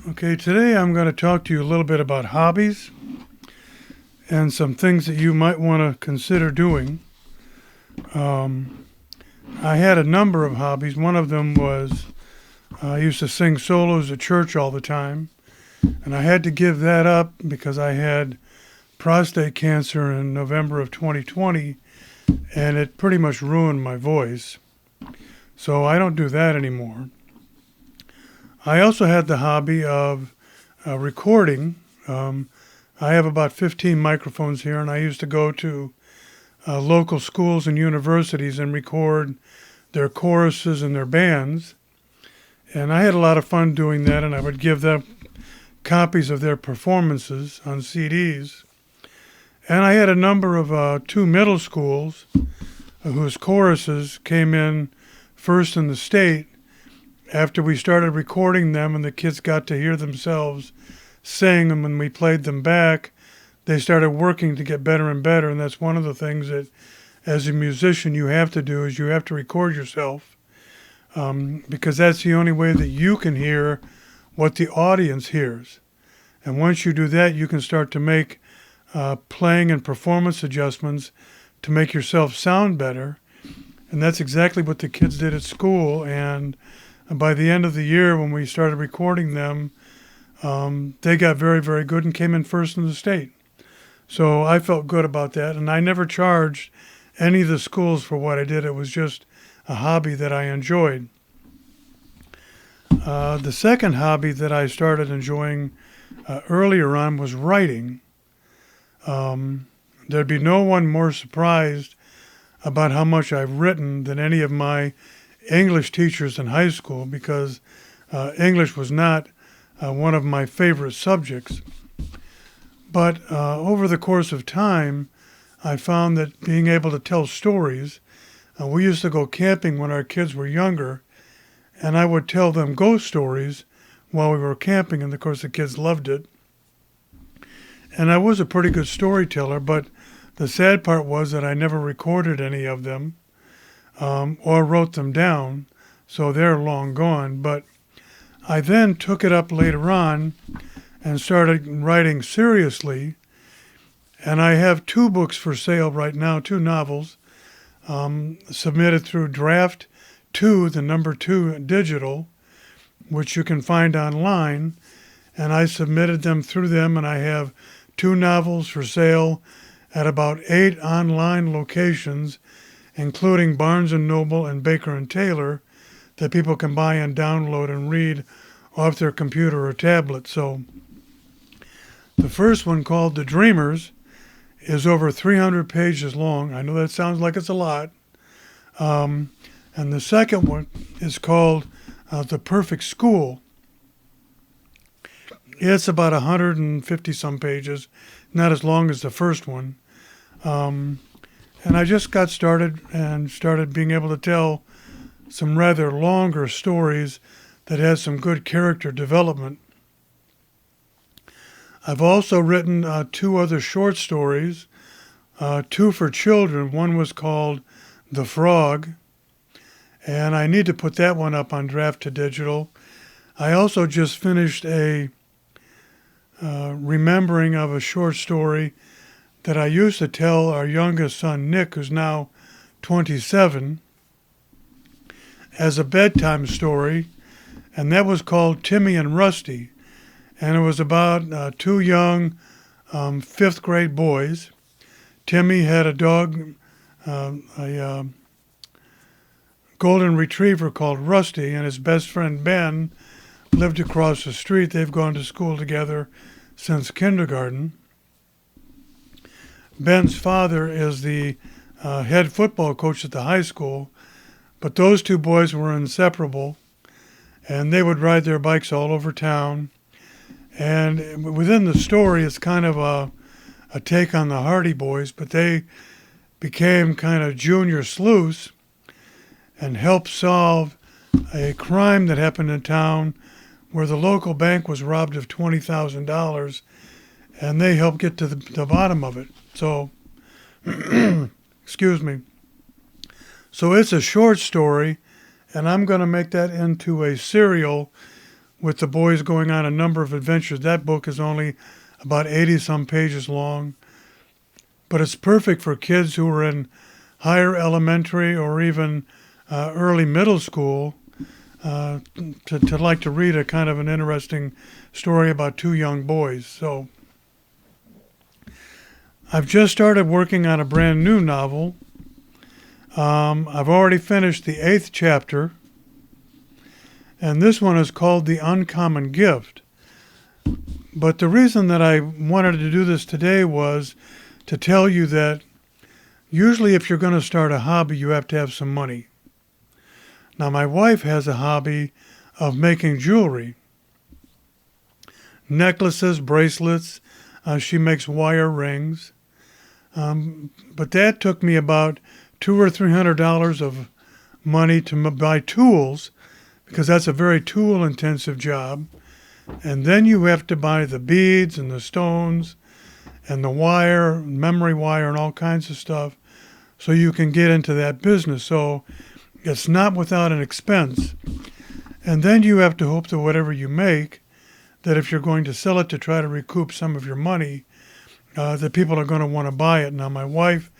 Okay, today I'm going to talk to you a little bit about hobbies and some things that you might want to consider doing. Um, I had a number of hobbies. One of them was I used to sing solos at church all the time, and I had to give that up because I had prostate cancer in November of 2020, and it pretty much ruined my voice. So I don't do that anymore. I also had the hobby of recording. I have about 15 microphones here, and I used to go to local schools and universities and record their choruses and their bands. And I had a lot of fun doing that, and I would give them copies of their performances on CDs. And I had a number of two middle schools whose choruses came in first in the state after we started recording them, and the kids got to hear themselves sing, and when we played them back, they started working to get better and better. And that's one of the things that as a musician you have to do, is you have to record yourself, because that's the only way that you can hear what the audience hears. And once you do that, you can start to make playing and performance adjustments to make yourself sound better. And that's exactly what the kids did at school. And by the end of the year, when we started recording them, they got very, very good and came in first in the state. So I felt good about that. And I never charged any of the schools for what I did. It was just a hobby that I enjoyed. The second hobby that I started enjoying earlier on was writing. There'd be no one more surprised about how much I've written than any of my English teachers in high school, because English was not one of my favorite subjects. But over the course of time, I found that being able to tell stories, we used to go camping when our kids were younger, and I would tell them ghost stories while we were camping, and of course the kids loved it. And I was a pretty good storyteller, but the sad part was that I never recorded any of them or wrote them down, so they're long gone. But I then took it up later on and started writing seriously, and I have two books for sale right now, two novels, submitted through Draft 2, the number 2 digital, which you can find online, and I submitted them through them, and I have two novels for sale at about 8 online locations, including Barnes & Noble and Baker & Taylor, that people can buy and download and read off their computer or tablet. So the first one, called The Dreamers, is over 300 pages long. I know that sounds like it's a lot. And the second one is called The Perfect School. It's about 150 some pages, not as long as the first one. And I just got started and started being able to tell some rather longer stories that had some good character development. I've also written two other short stories, two for children. One was called The Frog, and I need to put that one up on Draft to Digital. I also just finished a remembering of a short story that I used to tell our youngest son, Nick, who's now 27, as a bedtime story, and that was called Timmy and Rusty. And it was about two young fifth grade boys. Timmy had a dog, a golden retriever called Rusty, and his best friend Ben lived across the street. They've gone to school together since kindergarten. Ben's father is the head football coach at the high school, but those two boys were inseparable, and they would ride their bikes all over town. And within the story, it's kind of a take on the Hardy Boys, but they became kind of junior sleuths and helped solve a crime that happened in town where the local bank was robbed of $20,000, and they helped get to the bottom of it. So, excuse me. So it's a short story, and I'm going to make that into a serial with the boys going on a number of adventures. That book is only about 80-some pages long, but it's perfect for kids who are in higher elementary or even early middle school to like to read a kind of an interesting story about two young boys. So I've just started working on a brand new novel. I've already finished the 8th chapter, and this one is called The Uncommon Gift. But the reason that I wanted to do this today was to tell you that usually if you're going to start a hobby, you have to have some money. Now, my wife has a hobby of making jewelry, necklaces, bracelets. She makes wire rings. But that took me about $200 or $300 of money to buy tools, because that's a very tool-intensive job. And then you have to buy the beads and the stones and the wire, memory wire, and all kinds of stuff so you can get into that business. So it's not without an expense. And then you have to hope that whatever you make, that if you're going to sell it to try to recoup some of your money, that people are going to want to buy it. Now, my wife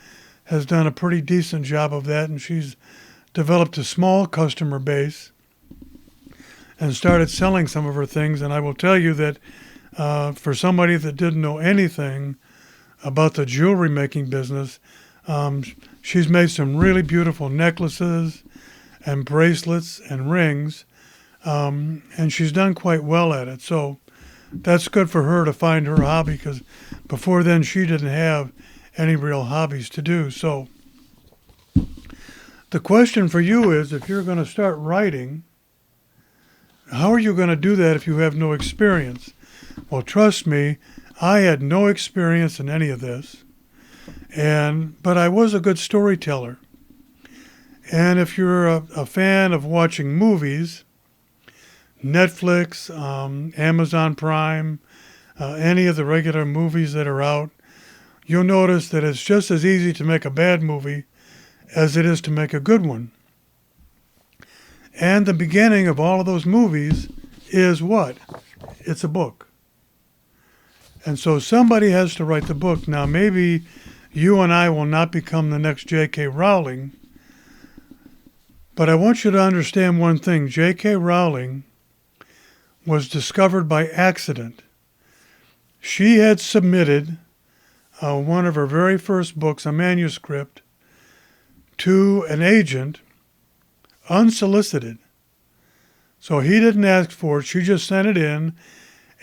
has done a pretty decent job of that, and she's developed a small customer base and started selling some of her things. And I will tell you that for somebody that didn't know anything about the jewelry making business, she's made some really beautiful necklaces and bracelets and rings, and she's done quite well at it. So that's good for her to find her hobby, because before then she didn't have any real hobbies to do. So the question for you is, if you're going to start writing, how are you going to do that if you have no experience? Well, trust me, I had no experience in any of this, but I was a good storyteller. And if you're a fan of watching movies, Netflix, Amazon Prime, any of the regular movies that are out, you'll notice that it's just as easy to make a bad movie as it is to make a good one. And the beginning of all of those movies is what? It's a book. And so somebody has to write the book. Now, maybe you and I will not become the next J.K. Rowling, but I want you to understand one thing. J.K. Rowling was discovered by accident. She had submitted one of her very first books, a manuscript, to an agent unsolicited. So he didn't ask for it. She just sent it in,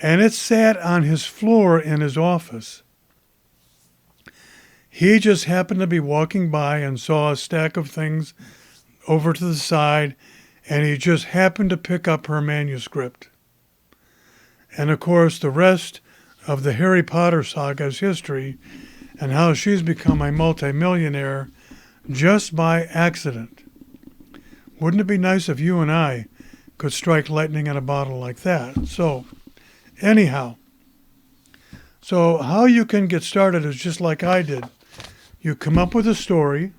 and it sat on his floor in his office. He just happened to be walking by and saw a stack of things over to the side, and he just happened to pick up her manuscript. And of course, the rest of the Harry Potter saga is history, and how she's become a multimillionaire just by accident. Wouldn't it be nice if you and I could strike lightning in a bottle like that? So, anyhow, how you can get started is just like I did. You come up with a story,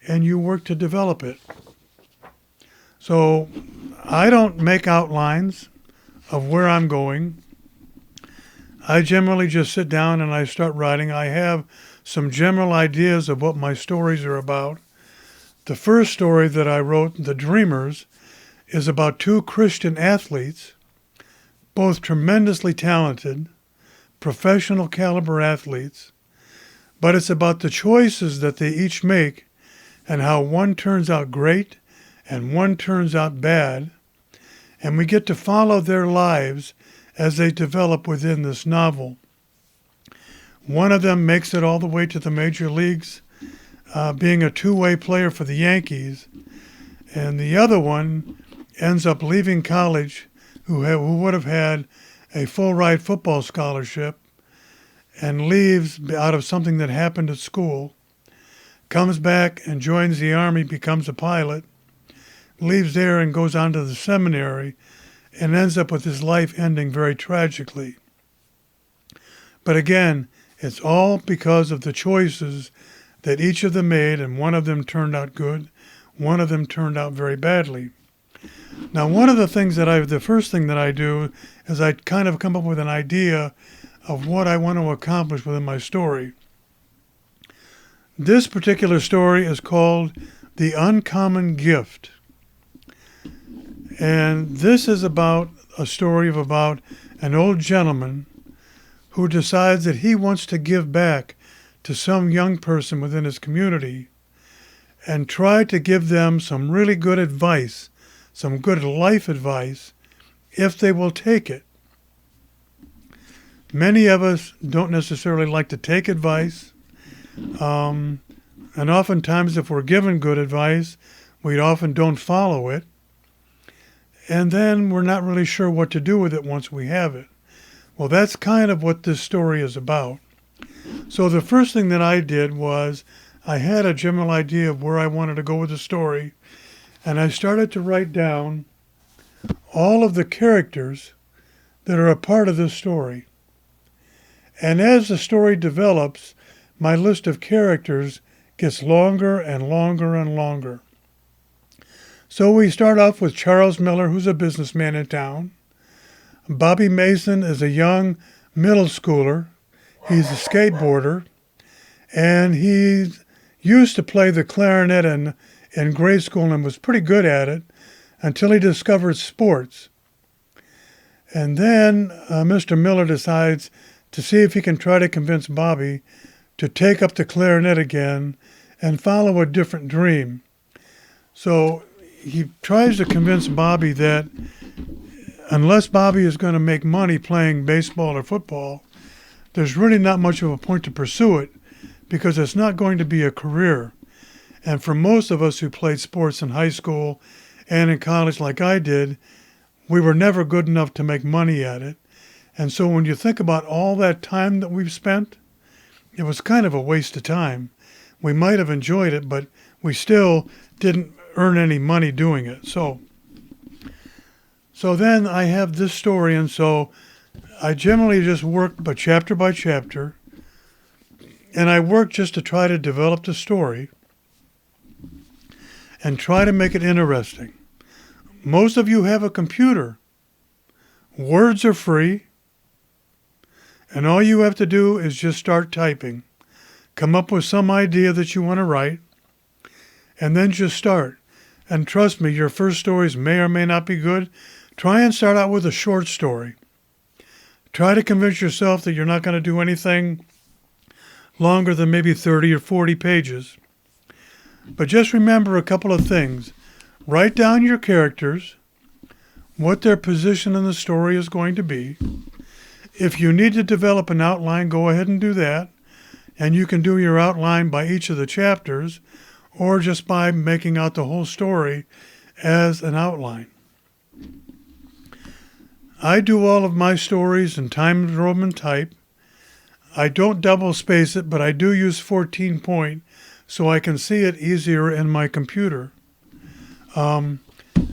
and you work to develop it. So, I don't make outlines of where I'm going. I generally just sit down and I start writing. I have some general ideas of what my stories are about. The first story that I wrote, The Dreamers, is about two Christian athletes, both tremendously talented, professional caliber athletes, but it's about the choices that they each make and how one turns out great and one turns out bad, and we get to follow their lives as they develop within this novel. One of them makes it all the way to the major leagues, being a two-way player for the Yankees, and the other one ends up leaving college, who would have had a full-ride football scholarship, and leaves out of something that happened at school, comes back and joins the Army, becomes a pilot, leaves there and goes on to the seminary, and ends up with his life ending very tragically. But again, it's all because of the choices that each of them made, and one of them turned out good, one of them turned out very badly. Now, one of the things the first thing that I do is I kind of come up with an idea of what I want to accomplish within my story. This particular story is called The Uncommon Gift. And this is about a story about an old gentleman who decides that he wants to give back to some young person within his community and try to give them some really good advice, some good life advice, if they will take it. Many of us don't necessarily like to take advice. And oftentimes if we're given good advice, we often don't follow it. And then we're not really sure what to do with it once we have it. Well, that's kind of what this story is about. So the first thing that I did was I had a general idea of where I wanted to go with the story, and I started to write down all of the characters that are a part of this story. And as the story develops, my list of characters gets longer and longer and longer. So we start off with Charles Miller, who's a businessman in town. Bobby Mason is a young middle schooler. He's a skateboarder, and he used to play the clarinet in grade school and was pretty good at it until he discovered sports. And then Mr. Miller decides to see if he can try to convince Bobby to take up the clarinet again and follow a different dream. So he tries to convince Bobby that unless Bobby is going to make money playing baseball or football, there's really not much of a point to pursue it because it's not going to be a career. And for most of us who played sports in high school and in college like I did, we were never good enough to make money at it. And so when you think about all that time that we've spent, it was kind of a waste of time. We might have enjoyed it, but we still didn't earn any money doing it. So then I have this story, and so I generally just work chapter by chapter, and I work just to try to develop the story and try to make it interesting. Most of you have a computer. Words are free, and all you have to do is just start typing. Come up with some idea that you want to write, and then just start. And trust me, your first stories may or may not be good. Try and start out with a short story. Try to convince yourself that you're not going to do anything longer than maybe 30 or 40 pages. But just remember a couple of things. Write down your characters, what their position in the story is going to be. If you need to develop an outline, go ahead and do that. And you can do your outline by each of the chapters or just by making out the whole story as an outline. I do all of my stories in Times Roman type. I don't double space it, but I do use 14 point so I can see it easier in my computer. And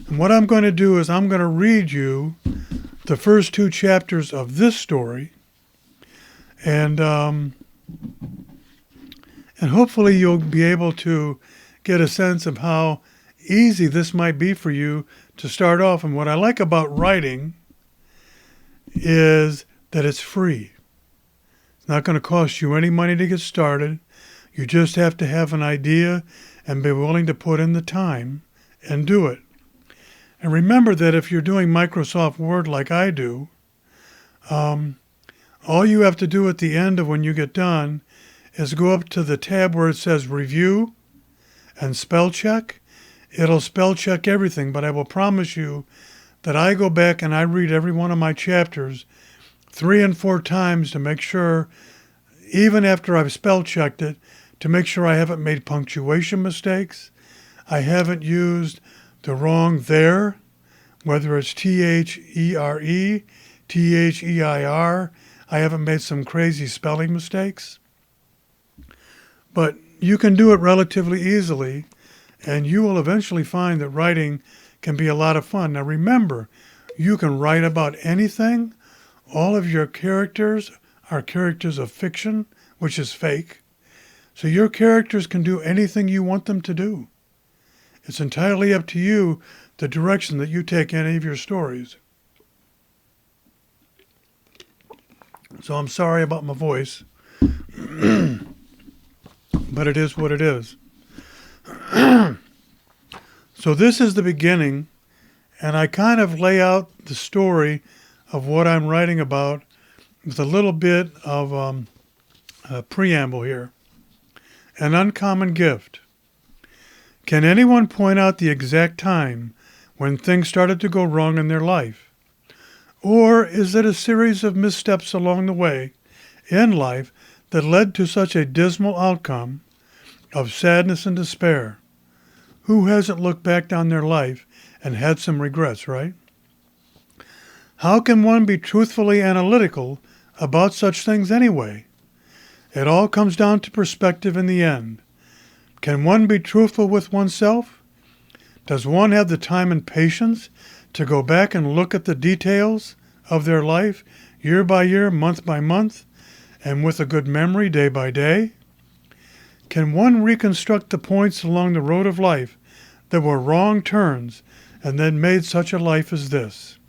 what I'm going to do is I'm going to read you the first two chapters of this story, and hopefully you'll be able to get a sense of how easy this might be for you to start off. And what I like about writing is that it's free. It's not going to cost you any money to get started. You just have to have an idea and be willing to put in the time and do it. And remember that if you're doing Microsoft Word like I do, all you have to do at the end of when you get done is go up to the tab where it says Review and Spell Check. It'll spell check everything, but I will promise you that I go back and I read every one of my chapters 3 and 4 times to make sure, even after I've spell checked it, to make sure I haven't made punctuation mistakes. I haven't used the wrong there, whether it's T-H-E-R-E, T-H-E-I-R. I haven't made some crazy spelling mistakes. But you can do it relatively easily, and you will eventually find that writing can be a lot of fun. Now remember, you can write about anything. All of your characters are characters of fiction, which is fake. So your characters can do anything you want them to do. It's entirely up to you the direction that you take any of your stories. So I'm sorry about my voice, but it is what it is. So this is the beginning, and I kind of lay out the story of what I'm writing about with a little bit of a preamble here. An uncommon gift. Can anyone point out the exact time when things started to go wrong in their life? Or is it a series of missteps along the way in life that led to such a dismal outcome of sadness and despair? Who hasn't looked back on their life and had some regrets, right? How can one be truthfully analytical about such things anyway? It all comes down to perspective in the end. Can one be truthful with oneself? Does one have the time and patience to go back and look at the details of their life year by year, month by month, and with a good memory day by day? Can one reconstruct the points along the road of life that were wrong turns and then made such a life as this?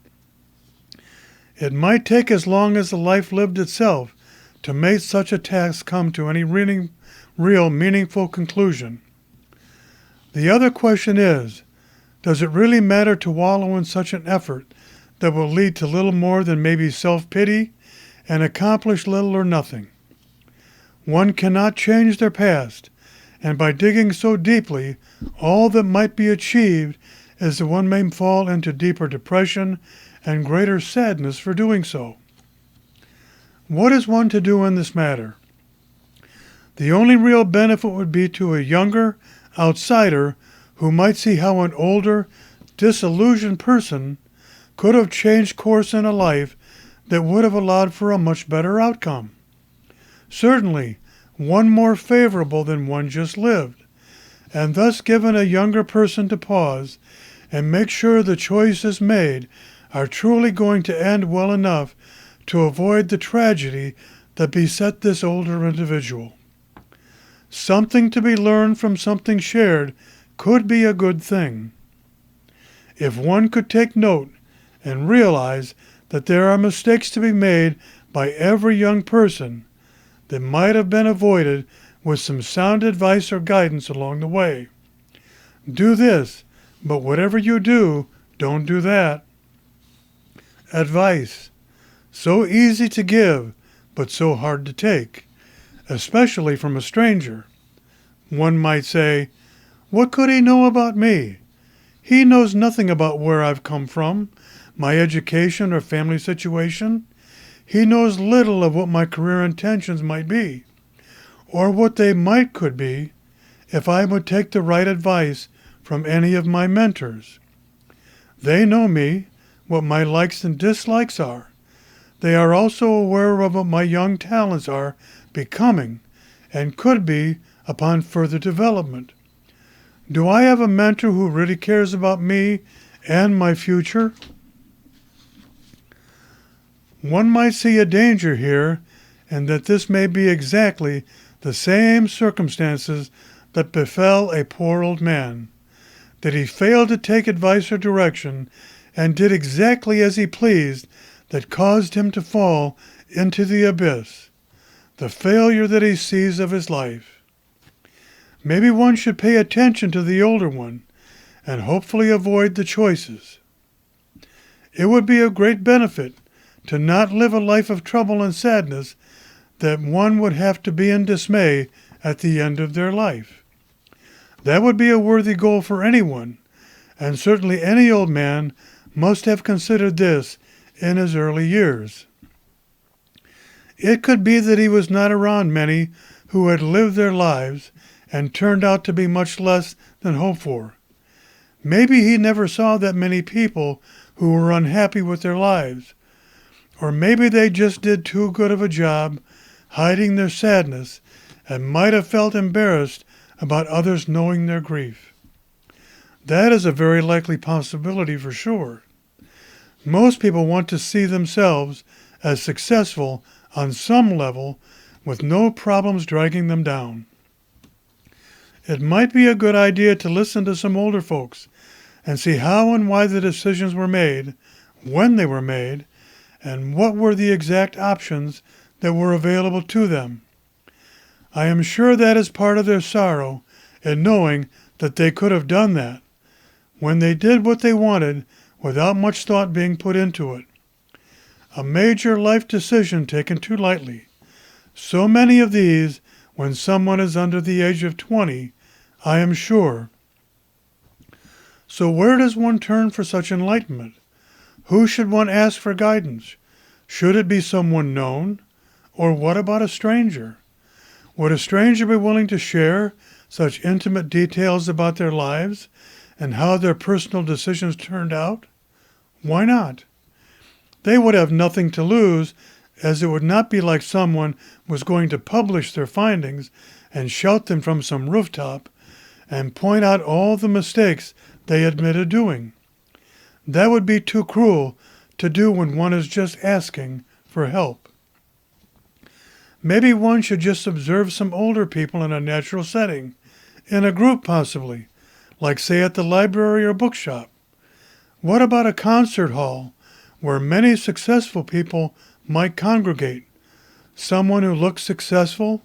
It might take as long as the life lived itself to make such a task come to any real meaningful conclusion. The other question is, does it really matter to wallow in such an effort that will lead to little more than maybe self-pity and accomplish little or nothing? One cannot change their past, and by digging so deeply, all that might be achieved is that one may fall into deeper depression and greater sadness for doing so. What is one to do in this matter? The only real benefit would be to a younger outsider who might see how an older, disillusioned person could have changed course in a life that would have allowed for a much better outcome. Certainly, one more favorable than one just lived, and thus given a younger person to pause and make sure the choices made are truly going to end well enough to avoid the tragedy that beset this older individual. Something to be learned from something shared could be a good thing. If one could take note and realize that there are mistakes to be made by every young person that might have been avoided with some sound advice or guidance along the way. Do this, but whatever you do, don't do that. Advice. So easy to give, but so hard to take, especially from a stranger. One might say, "What could he know about me? He knows nothing about where I've come from, my education or family situation. He knows little of what my career intentions might be, or what they could be if I would take the right advice from any of my mentors. They know me, what my likes and dislikes are. They are also aware of what my young talents are becoming and could be upon further development. Do I have a mentor who really cares about me and my future?" One might see a danger here, and that this may be exactly the same circumstances that befell a poor old man, that he failed to take advice or direction and did exactly as he pleased, that caused him to fall into the abyss, the failure that he sees of his life. Maybe one should pay attention to the older one and hopefully avoid the choices. It would be a great benefit to not live a life of trouble and sadness that one would have to be in dismay at the end of their life. That would be a worthy goal for anyone, and certainly any old man must have considered this in his early years. It could be that he was not around many who had lived their lives and turned out to be much less than hoped for. Maybe he never saw that many people who were unhappy with their lives, or maybe they just did too good of a job hiding their sadness and might have felt embarrassed about others knowing their grief. That is a very likely possibility for sure. Most people want to see themselves as successful on some level with no problems dragging them down. It might be a good idea to listen to some older folks and see how and why the decisions were made, when they were made, and what were the exact options that were available to them. I am sure that is part of their sorrow in knowing that they could have done that, when they did what they wanted without much thought being put into it. A major life decision taken too lightly. So many of these when someone is under the age of 20, I am sure. So where does one turn for such enlightenment? Who should one ask for guidance? Should it be someone known? Or what about a stranger? Would a stranger be willing to share such intimate details about their lives and how their personal decisions turned out? Why not? They would have nothing to lose, as it would not be like someone was going to publish their findings and shout them from some rooftop and point out all the mistakes they admitted doing. That would be too cruel to do when one is just asking for help. Maybe one should just observe some older people in a natural setting, in a group possibly, like say at the library or bookshop. What about a concert hall where many successful people might congregate? Someone who looks successful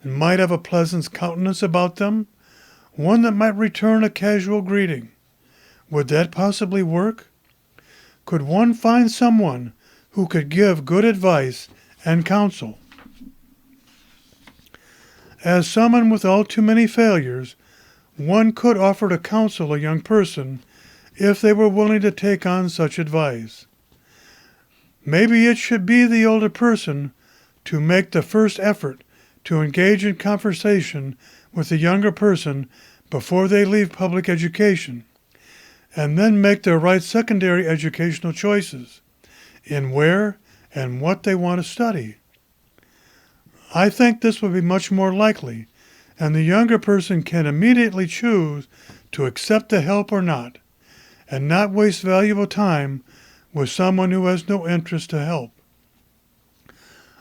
and might have a pleasant countenance about them, one that might return a casual greeting. Would that possibly work? Could one find someone who could give good advice and counsel? As someone with all too many failures, one could offer to counsel a young person if they were willing to take on such advice. Maybe it should be the older person to make the first effort to engage in conversation with the younger person before they leave public education, and then make their right secondary educational choices in where and what they want to study. I think this would be much more likely, and the younger person can immediately choose to accept the help or not, and not waste valuable time with someone who has no interest to help.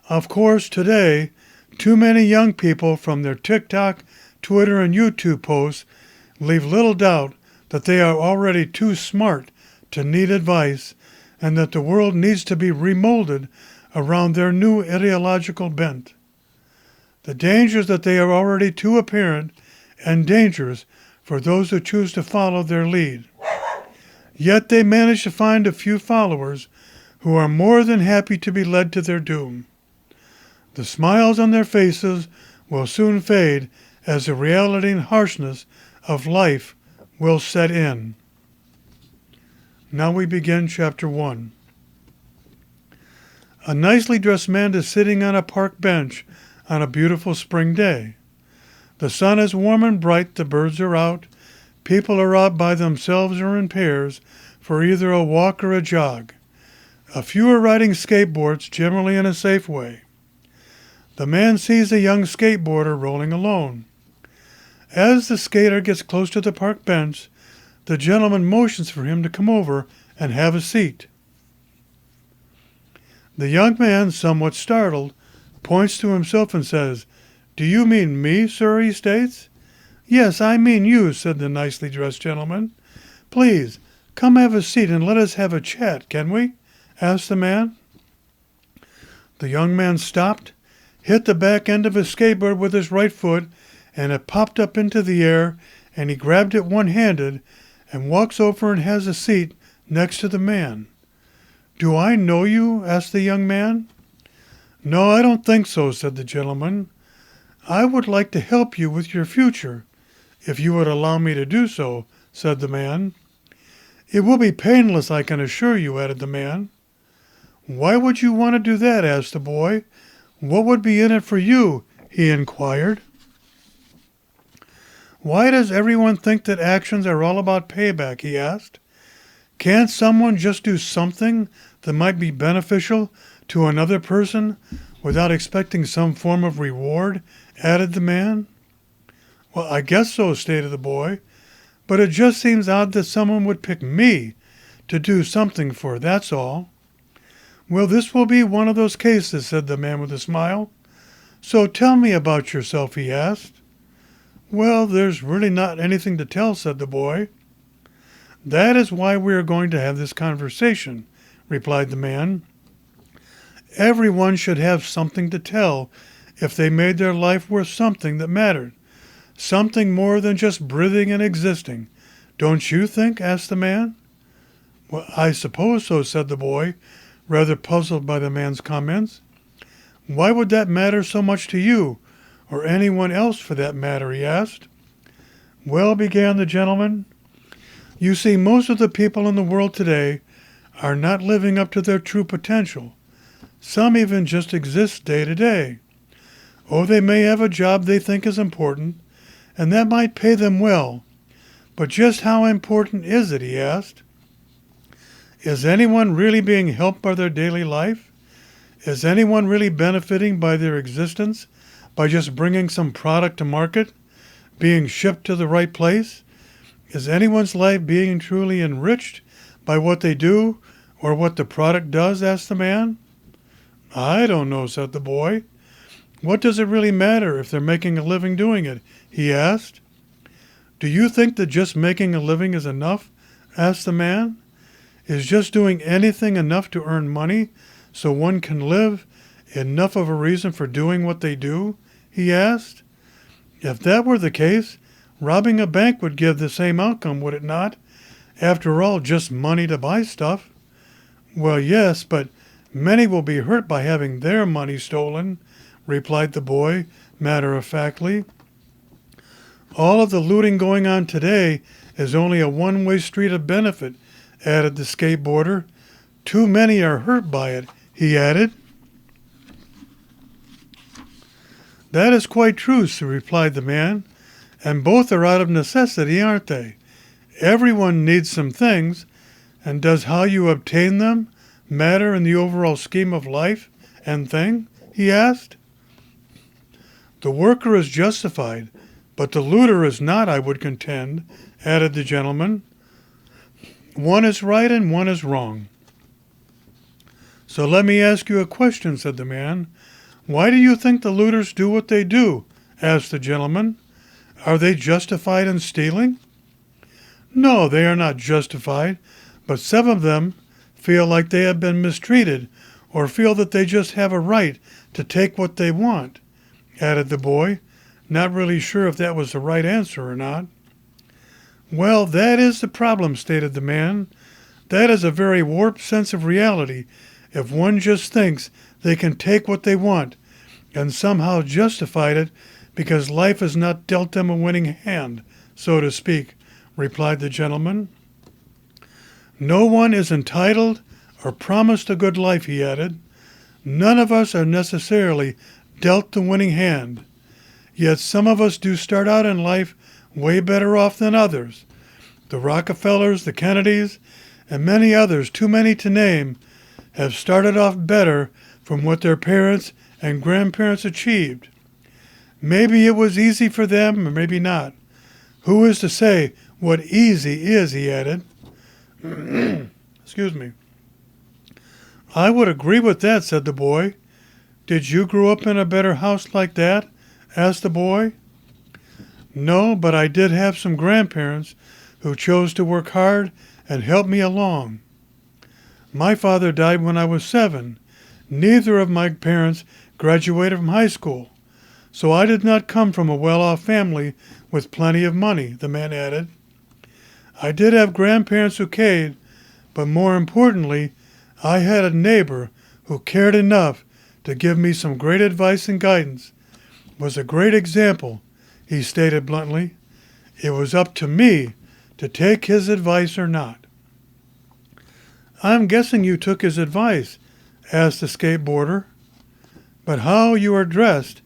Of course, today, too many young people from their TikTok, Twitter, and YouTube posts leave little doubt that they are already too smart to need advice and that the world needs to be remolded around their new ideological bent. The dangers that they are already too apparent and dangerous for those who choose to follow their lead. Yet they manage to find a few followers who are more than happy to be led to their doom. The smiles on their faces will soon fade as the reality and harshness of life will set in. Now we begin chapter 1. A nicely dressed man is sitting on a park bench on a beautiful spring day. The sun is warm and bright, the birds are out, people are out by themselves or in pairs for either a walk or a jog. A few are riding skateboards, generally in a safe way. The man sees a young skateboarder rolling alone. As the skater gets close to the park bench, the gentleman motions for him to come over and have a seat. The young man, somewhat startled, points to himself and says, "Do you mean me, sir?" he states. "Yes, I mean you," said the nicely dressed gentleman. "Please, come have a seat and let us have a chat, can we?" asked the man. The young man stopped, hit the back end of his skateboard with his right foot, and it popped up into the air, and he grabbed it one-handed and walks over and has a seat next to the man. "Do I know you?" asked the young man. "No, I don't think so," said the gentleman. "I would like to help you with your future, if you would allow me to do so," said the man. "It will be painless, I can assure you," added the man. "Why would you want to do that?" asked the boy. "What would be in it for you?" he inquired. "Why does everyone think that actions are all about payback?" he asked. "Can't someone just do something that might be beneficial to another person without expecting some form of reward?" added the man. "Well, I guess so," stated the boy, "but it just seems odd that someone would pick me to do something for, that's all." "Well, this will be one of those cases," said the man with a smile. "So tell me about yourself," he asked. Well, there's really not anything to tell, said the boy. That is why we are going to have this conversation, replied the man. Everyone should have something to tell if they made their life worth something that mattered, something more than just breathing and existing. Don't you think? Asked the man. Well, I suppose so, said the boy, rather puzzled by the man's comments. Why would that matter so much to you, or anyone else for that matter? He asked. Well, began the gentleman, you see, most of the people in the world today are not living up to their true potential. Some even just exist day to day. Oh, they may have a job they think is important, and that might pay them well. But just how important is it, he asked. Is anyone really being helped by their daily life? Is anyone really benefiting by their existence by just bringing some product to market, being shipped to the right place? Is anyone's life being truly enriched by what they do or what the product does? Asked the man. I don't know, said the boy. What does it really matter if they're making a living doing it? He asked. Do you think that just making a living is enough? Asked the man. Is just doing anything enough to earn money so one can live enough of a reason for doing what they do? He asked. If that were the case, robbing a bank would give the same outcome, would it not? After all, just money to buy stuff. Well, yes, but many will be hurt by having their money stolen, replied the boy matter-of-factly. All of the looting going on today is only a one-way street of benefit, added the skateboarder. Too many are hurt by it, he added. That is quite true, replied the man. And both are out of necessity, aren't they? Everyone needs some things, and does how you obtain them matter in the overall scheme of life and thing? He asked. The worker is justified, but the looter is not, I would contend, added the gentleman. One is right and one is wrong. So let me ask you a question, said the man. Why do you think the looters do what they do? Asked the gentleman. Are they justified in stealing? No, they are not justified, but some of them feel like they have been mistreated or feel that they just have a right to take what they want, added the boy, not really sure if that was the right answer or not. Well, that is the problem, stated the man. That is a very warped sense of reality if one just thinks they can take what they want and somehow justified it because life has not dealt them a winning hand, so to speak, replied the gentleman. No one is entitled or promised a good life, he added. None of us are necessarily dealt the winning hand. Yet some of us do start out in life way better off than others. The Rockefellers, the Kennedys, and many others, too many to name, have started off better from what their parents and grandparents achieved. Maybe it was easy for them, or maybe not. Who is to say what easy is, he added. Excuse me. I would agree with that, said the boy. Did you grow up in a better house like that? Asked the boy. No, but I did have some grandparents who chose to work hard and help me along. My father died when I was 7. Neither of my parents graduated from high school, so I did not come from a well-off family with plenty of money, the man added. I did have grandparents who cared, but more importantly, I had a neighbor who cared enough to give me some great advice and guidance. It was a great example, he stated bluntly. It was up to me to take his advice or not. I'm guessing you took his advice, asked the skateboarder. But how you are dressed,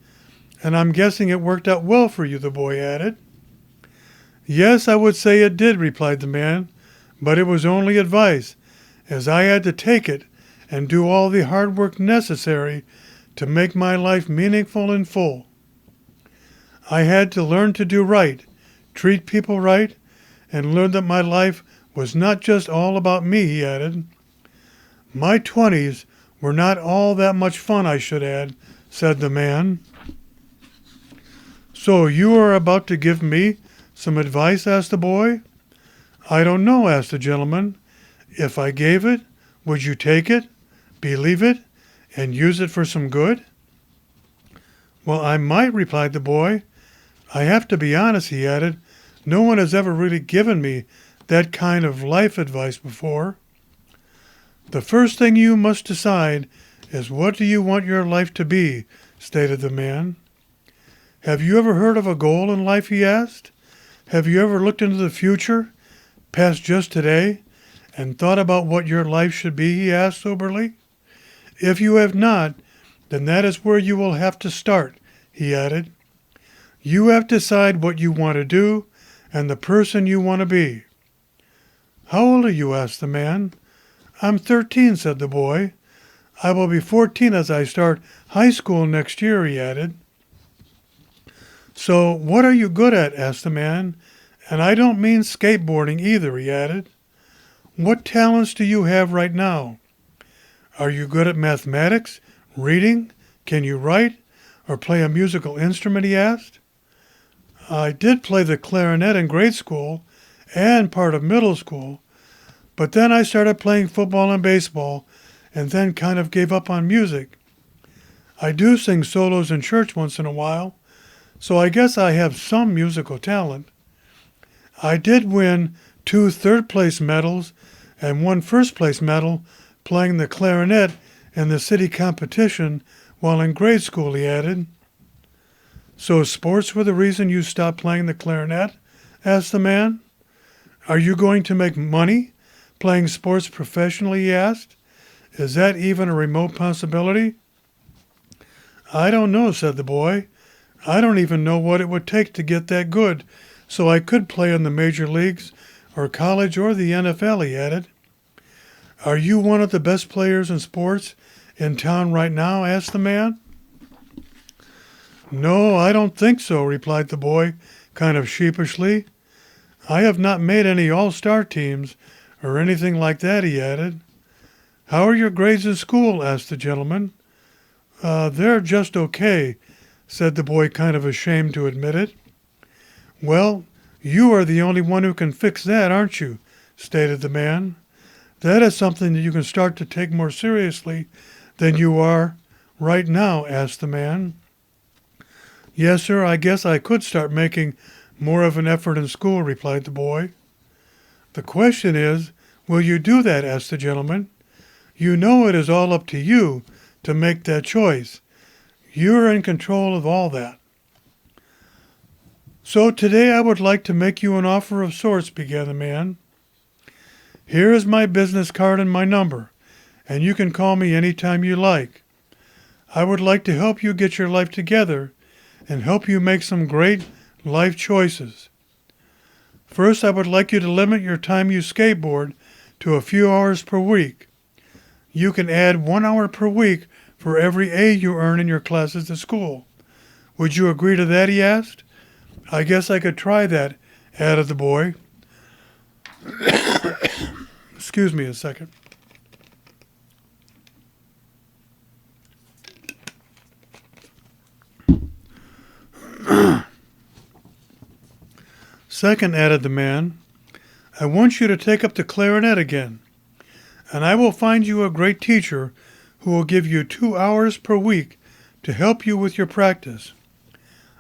and I'm guessing it worked out well for you, the boy added. Yes, I would say it did, replied the man, but it was only advice, as I had to take it and do all the hard work necessary to make my life meaningful and full. I had to learn to do right, treat people right, and learn that my life was not just all about me, he added. My 20s were not all that much fun, I should add, said the man. "So you are about to give me some advice?" asked the boy. "I don't know," asked the gentleman. "If I gave it, would you take it, believe it, and use it for some good?" "Well, I might," replied the boy. "I have to be honest," he added. "No one has ever really given me that kind of life advice before." "The first thing you must decide is what do you want your life to be," stated the man. "Have you ever heard of a goal in life?" he asked. "Have you ever looked into the future, past just today, and thought about what your life should be?" he asked soberly. "If you have not, then that is where you will have to start," he added. "You have to decide what you want to do and the person you want to be." "How old are you?" asked the man. "I'm 13, said the boy. "I will be 14 as I start high school next year," he added. "So what are you good at?" asked the man. "And I don't mean skateboarding either," he added. "What talents do you have right now? Are you good at mathematics, reading? Can you write or play a musical instrument?" he asked. "I did play the clarinet in grade school and part of middle school, but then I started playing football and baseball and then kind of gave up on music. I do sing solos in church once in a while, so I guess I have some musical talent. I did win 2 third-place medals and 1 first-place medal playing the clarinet in the city competition while in grade school," he added. "So sports were the reason you stopped playing the clarinet?" asked the man. "Are you going to make money playing sports professionally?" he asked. "Is that even a remote possibility?" "I don't know," said the boy. "I don't even know what it would take to get that good, so I could play in the major leagues or college or the NFL," he added. "Are you one of the best players in sports in town right now?" asked the man. "No, I don't think so," replied the boy, kind of sheepishly. "I have not made any all-star teams or anything like that," he added. "How are your grades in school?" asked the gentleman. They're just okay," said the boy, kind of ashamed to admit it. "Well, you are the only one who can fix that, aren't you?" stated the man. "That is something that you can start to take more seriously than you are right now," asked the man. "Yes, sir, I guess I could start making more of an effort in school," replied the boy. "The question is, will you do that?" asked the gentleman. "You know it is all up to you to make that choice. You're in control of all that." "So today I would like to make you an offer of sorts," began the man. "Here is my business card and my number, and you can call me any time you like. I would like to help you get your life together and help you make some great life choices. First, I would like you to limit your time you skateboard to a few hours per week. You can add 1 hour per week for every A you earn in your classes at school. Would you agree to that?" he asked. "I guess I could try that," added the boy. Excuse me a second. "Second," added the man, "I want you to take up the clarinet again, and I will find you a great teacher who will give you 2 hours per week to help you with your practice.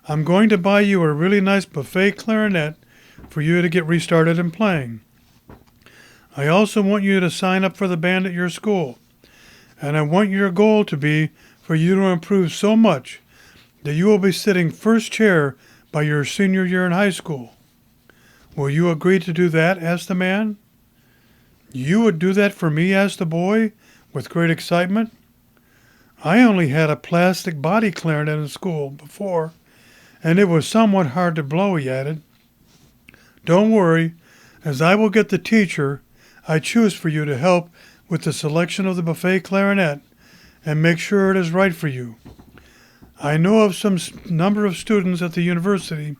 I'm going to buy you a really nice buffet clarinet for you to get restarted in playing. I also want you to sign up for the band at your school, and I want your goal to be for you to improve so much that you will be sitting first chair by your senior year in high school. Will you agree to do that?" asked the man. "You would do that for me?" asked the boy, with great excitement. "I only had a plastic body clarinet in school before, and it was somewhat hard to blow," he added. "Don't worry, as I will get the teacher I choose for you to help with the selection of the buffet clarinet and make sure it is right for you. I know of some number of students at the university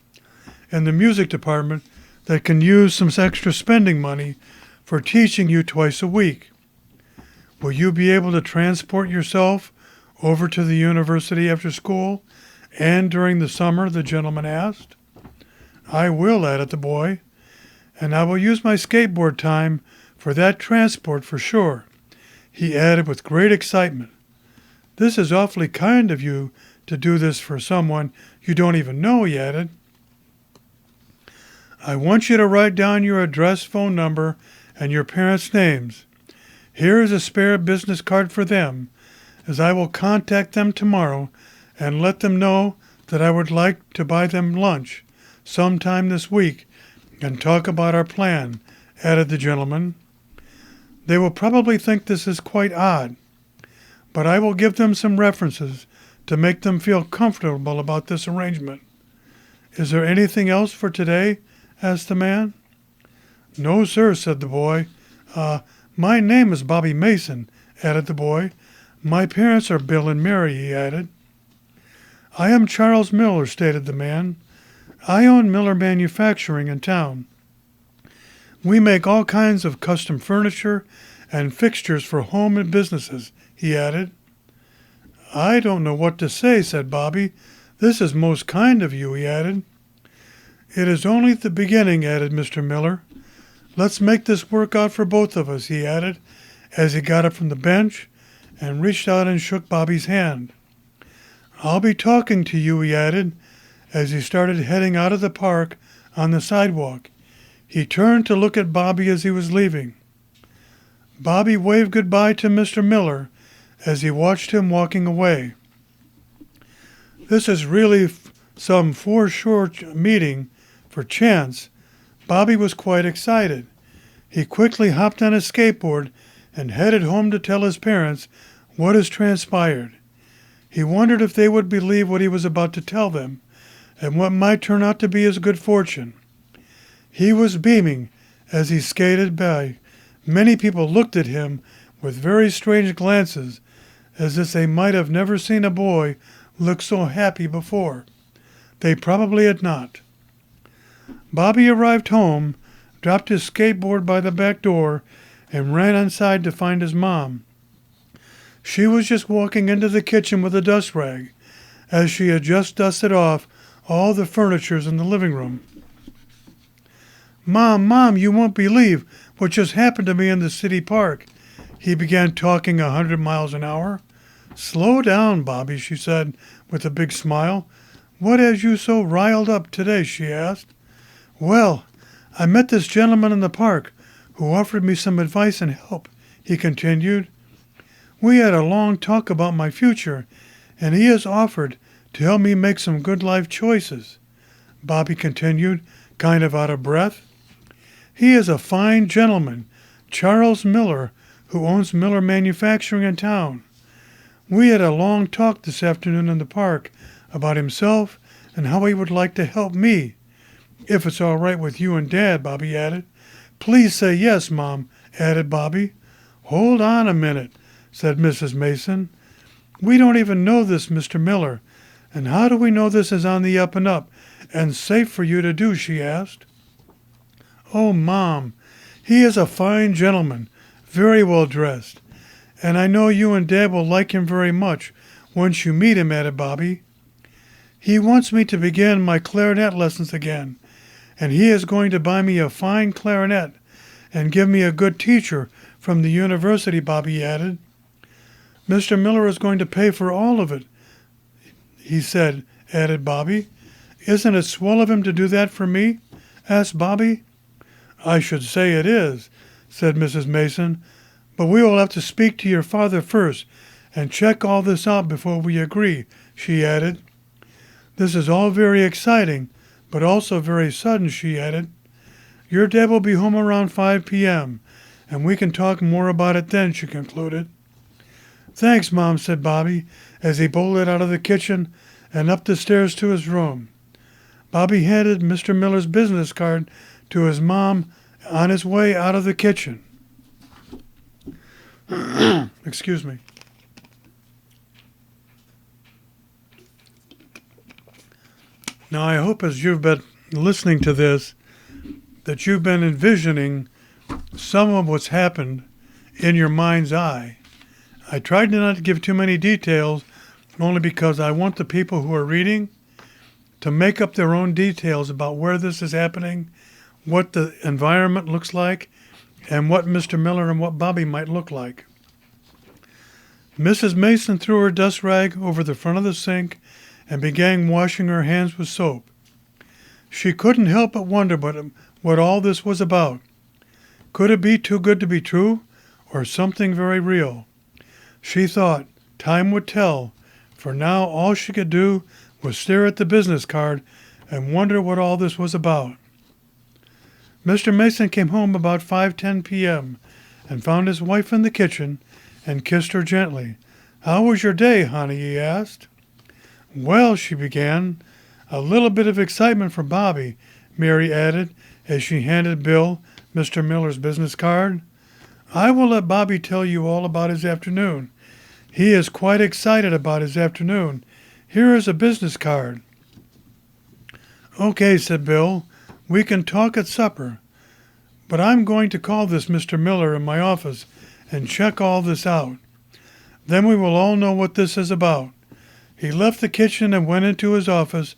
in the music department that can use some extra spending money for teaching you twice a week. Will you be able to transport yourself over to the university after school "And during the summer?" the gentleman asked. "I will," added the boy, "and I will use my skateboard time for that transport for sure," he added with great excitement. "This is awfully kind of you to do this for someone you don't even know," he added. "I want you to write down your address, phone number, and your parents' names. Here is a spare business card for them, as I will contact them tomorrow and let them know that I would like to buy them lunch sometime this week and talk about our plan," added the gentleman. "They will probably think this is quite odd, but I will give them some references to make them feel comfortable about this arrangement. Is there anything else for today?" asked the man. "No, sir," said the boy. My name is Bobby Mason," added the boy. "My parents are Bill and Mary," he added. "I am Charles Miller," stated the man. "I own Miller Manufacturing in town. We make all kinds of custom furniture and fixtures for home and businesses," he added. "I don't know what to say," said Bobby. "This is most kind of you," he added. "It is only the beginning," added Mr. Miller. "Let's make this work out for both of us," he added, as he got up from the bench and reached out and shook Bobby's hand. "I'll be talking to you," he added, as he started heading out of the park on the sidewalk. He turned to look at Bobby as he was leaving. Bobby waved goodbye to Mr. Miller as he watched him walking away. This is really some foreshore meeting for chance. Bobby was quite excited. He quickly hopped on his skateboard and headed home to tell his parents what has transpired. He wondered if they would believe what he was about to tell them, and what might turn out to be his good fortune. He was beaming as he skated by. Many people looked at him with very strange glances, as if they might have never seen a boy look so happy before. They probably had not. Bobby arrived home, dropped his skateboard by the back door, and ran inside to find his mom. She was just walking into the kitchen with a dust rag, as she had just dusted off all the furniture in the living room. Mom, you won't believe what just happened to me in the city park," he began, talking 100 miles an hour. "Slow down, Bobby," she said with a big smile. "What has you so riled up today?" she asked. "Well, I met this gentleman in the park who offered me some advice and help," he continued. "We had a long talk about my future, and he has offered to help me make some good life choices," Bobby continued, kind of out of breath. "He is a fine gentleman, Charles Miller, who owns Miller Manufacturing in town. We had a long talk this afternoon in the park about himself and how he would like to help me. If it's all right with you and Dad," Bobby added. "Please say yes, Mom," added Bobby. "Hold on a minute," said Mrs. Mason. "We don't even know this Mr. Miller, and how do we know this is on the up and up and safe for you to do?" she asked. "Oh, Mom, he is a fine gentleman, very well dressed, and I know you and Dad will like him very much once you meet him," added Bobby. "He wants me to begin my clarinet lessons again, and he is going to buy me a fine clarinet and give me a good teacher from the university," Bobby added. "Mr. Miller is going to pay for all of it," he said, added Bobby. "Isn't it swell of him to do that for me?" asked Bobby. "I should say it is," said Mrs. Mason, "but we will have to speak to your father first and check all this out before we agree," she added. "This is all very exciting, but also very sudden," she added. "Your dad will be home around 5 p.m., and we can talk more about it then," she concluded. "Thanks, Mom," said Bobby, as he bolted out of the kitchen and up the stairs to his room. Bobby handed Mr. Miller's business card to his mom on his way out of the kitchen. Excuse me. Now, I hope as you've been listening to this that you've been envisioning some of what's happened in your mind's eye. I tried to not give too many details only because I want the people who are reading to make up their own details about where this is happening, what the environment looks like, and what Mr. Miller and what Bobby might look like. Mrs. Mason threw her dust rag over the front of the sink and began washing her hands with soap. She couldn't help but wonder what all this was about. Could it be too good to be true, or something very real? She thought time would tell. For now, all she could do was stare at the business card and wonder what all this was about. Mr. Mason came home about 5:10 p.m. and found his wife in the kitchen and kissed her gently. "How was your day, honey?" he asked. "Well," she began. "A little bit of excitement for Bobby," Mary added as she handed Bill Mr. Miller's business card. "I will let Bobby tell you all about his afternoon. He is quite excited about his afternoon. Here is a business card." "Okay," said Bill. "We can talk at supper. But I'm going to call this Mr. Miller in my office and check all this out. Then we will all know what this is about." He left the kitchen and went into his office